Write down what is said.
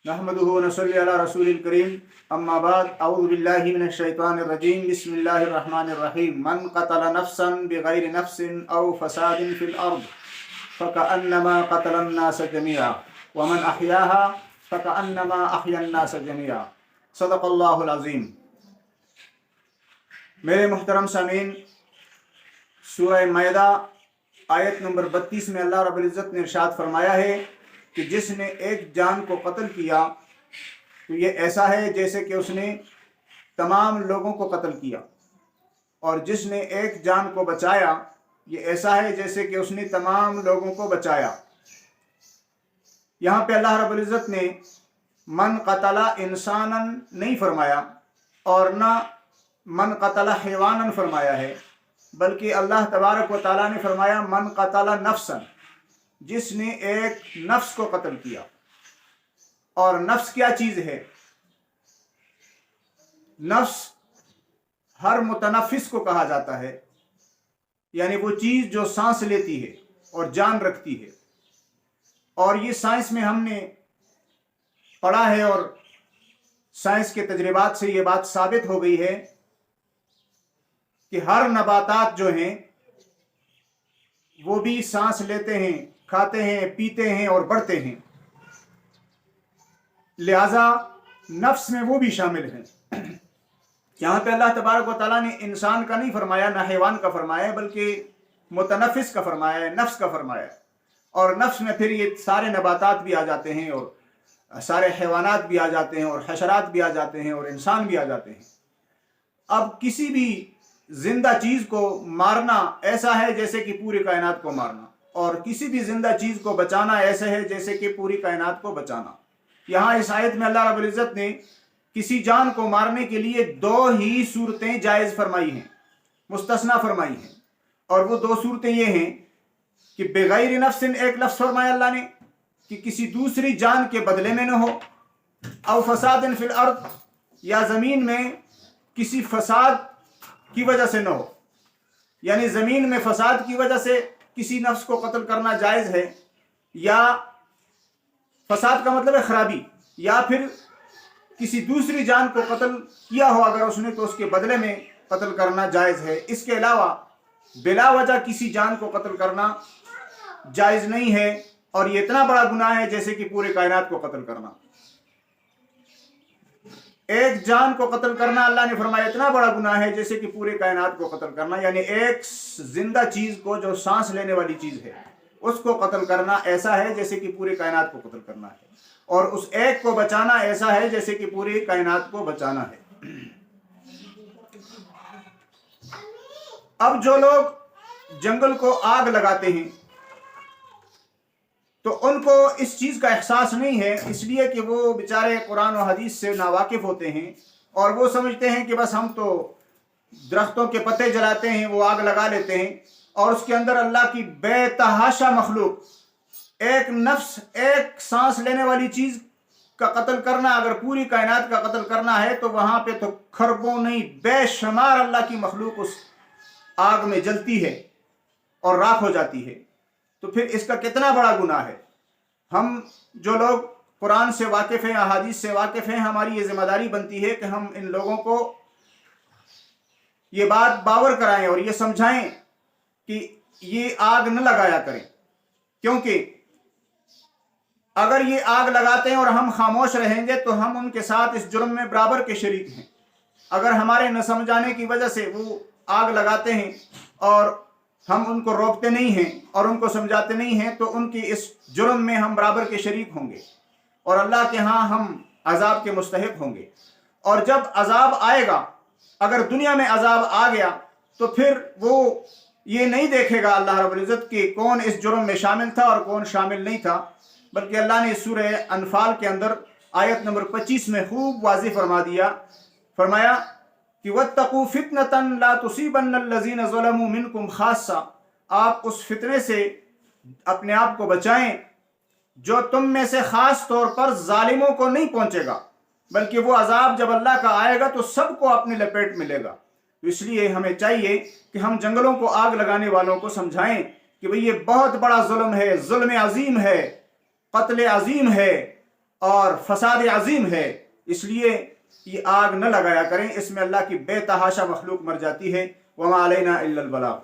نحمده ونصلي على رسول الكريم اما بعد اعوذ بالله من الشيطان الرجيم بسم الله الرحمن الرحيم من قتل نفسا بغير نفس او فساد في الارض فكأنما قتل الناس جميعا ومن احياها فكأنما احيا الناس جميعا صدق اللہ العظیم۔ میرے محترم سامعین، سورہ مائدہ آیت نمبر 32 میں اللہ رب العزت نے ارشاد فرمایا ہے کہ جس نے ایک جان کو قتل کیا تو یہ ایسا ہے جیسے کہ اس نے تمام لوگوں کو قتل کیا، اور جس نے ایک جان کو بچایا یہ ایسا ہے جیسے کہ اس نے تمام لوگوں کو بچایا۔ یہاں پہ اللہ رب العزت نے من قتل انسانا نہیں فرمایا اور نہ من قتل حیوانا فرمایا ہے، بلکہ اللہ تبارک و تعالیٰ نے فرمایا من قتل نفسا، جس نے ایک نفس کو قتل کیا۔ اور نفس کیا چیز ہے؟ نفس ہر متنفس کو کہا جاتا ہے، یعنی وہ چیز جو سانس لیتی ہے اور جان رکھتی ہے۔ اور یہ سائنس میں ہم نے پڑھا ہے اور سائنس کے تجربات سے یہ بات ثابت ہو گئی ہے کہ ہر نباتات جو ہیں وہ بھی سانس لیتے ہیں، کھاتے ہیں، پیتے ہیں اور بڑھتے ہیں، لہذا نفس میں وہ بھی شامل ہیں۔ یہاں پہ اللہ تبارک و تعالیٰ نے انسان کا نہیں فرمایا، نہ حیوان کا فرمایا ہے، بلکہ متنفس کا فرمایا ہے، نفس کا فرمایا ہے۔ اور نفس میں پھر یہ سارے نباتات بھی آ جاتے ہیں اور سارے حیوانات بھی آ جاتے ہیں اور حشرات بھی آ جاتے ہیں اور انسان بھی آ جاتے ہیں۔ اب کسی بھی زندہ چیز کو مارنا ایسا ہے جیسے کہ پوری کائنات کو مارنا، اور کسی بھی زندہ چیز کو بچانا ایسا ہے جیسے کہ پوری کائنات کو بچانا۔ یہاں اس آیت میں اللہ رب العزت نے کسی جان کو مارنے کے لیے 2 ہی صورتیں جائز فرمائی ہیں، مستثنیٰ فرمائی ہیں، اور وہ 2 صورتیں یہ ہیں کہ بغیر نفس ایک لفظ فرمایا اللہ نے کہ کسی دوسری جان کے بدلے میں نہ ہو، او فساد فی الارض، یا زمین میں کسی فساد کی وجہ سے نہ ہو، یعنی زمین میں فساد کی وجہ سے کسی نفس کو قتل کرنا جائز ہے، یا فساد کا مطلب ہے خرابی، یا پھر کسی دوسری جان کو قتل کیا ہو اگر اس نے تو اس کے بدلے میں قتل کرنا جائز ہے۔ اس کے علاوہ بلا وجہ کسی جان کو قتل کرنا جائز نہیں ہے، اور یہ اتنا بڑا گناہ ہے جیسے کہ پورے کائنات کو قتل کرنا۔ ایک جان کو قتل کرنا اللہ نے فرمایا اتنا بڑا گناہ ہے جیسے کہ پورے کائنات کو قتل کرنا، یعنی ایک زندہ چیز کو جو سانس لینے والی چیز ہے اس کو قتل کرنا ایسا ہے جیسے کہ پورے کائنات کو قتل کرنا ہے، اور اس ایک کو بچانا ایسا ہے جیسے کہ پوری کائنات کو بچانا ہے۔ اب جو لوگ جنگل کو آگ لگاتے ہیں تو ان کو اس چیز کا احساس نہیں ہے، اس لیے کہ وہ بیچارے قرآن و حدیث سے ناواقف ہوتے ہیں، اور وہ سمجھتے ہیں کہ بس ہم تو درختوں کے پتے جلاتے ہیں، وہ آگ لگا لیتے ہیں، اور اس کے اندر اللہ کی بے تحاشا مخلوق، ایک نفس، ایک سانس لینے والی چیز کا قتل کرنا، اگر پوری کائنات کا قتل کرنا ہے تو وہاں پہ تو کھربوں نہیں بے شمار اللہ کی مخلوق اس آگ میں جلتی ہے اور راکھ ہو جاتی ہے، تو پھر اس کا کتنا بڑا گناہ ہے۔ ہم جو لوگ قرآن سے واقف ہیں، احادیث سے واقف ہیں، ہماری یہ ذمہ داری بنتی ہے کہ ہم ان لوگوں کو یہ بات باور کرائیں اور یہ سمجھائیں کہ یہ آگ نہ لگایا کریں، کیونکہ اگر یہ آگ لگاتے ہیں اور ہم خاموش رہیں گے تو ہم ان کے ساتھ اس جرم میں برابر کے شریک ہیں۔ اگر ہمارے نہ سمجھانے کی وجہ سے وہ آگ لگاتے ہیں اور ہم ان کو روکتے نہیں ہیں اور ان کو سمجھاتے نہیں ہیں تو ان کی اس جرم میں ہم برابر کے شریک ہوں گے، اور اللہ کے ہاں ہم عذاب کے مستحق ہوں گے۔ اور جب عذاب آئے گا، اگر دنیا میں عذاب آ گیا تو پھر وہ یہ نہیں دیکھے گا اللہ رب العزت کہ کون اس جرم میں شامل تھا اور کون شامل نہیں تھا، بلکہ اللہ نے سورہ انفال کے اندر آیت نمبر 25 میں خوب واضح فرمایا کہ وَاتَّقُوا فِتْنَةً لَا تُصِيبَنَّ الَّذِينَ ظَلَمُوا مِنْكُمْ خَاصَّةً، آپ اس فتنے سے اپنے آپ کو بچائیں جو تم میں سے خاص طور پر ظالموں کو نہیں پہنچے گا، بلکہ وہ عذاب جب اللہ کا آئے گا تو سب کو اپنی لپیٹ ملے گا۔ تو اس لیے ہمیں چاہیے کہ ہم جنگلوں کو آگ لگانے والوں کو سمجھائیں کہ بھئی یہ بہت بڑا ظلم ہے، ظلم عظیم ہے، قتل عظیم ہے، اور فساد عظیم ہے، اس لیے یہ آگ نہ لگایا کریں، اس میں اللہ کی بے تحاشا مخلوق مر جاتی ہے۔ وما علینا الا البلاغ۔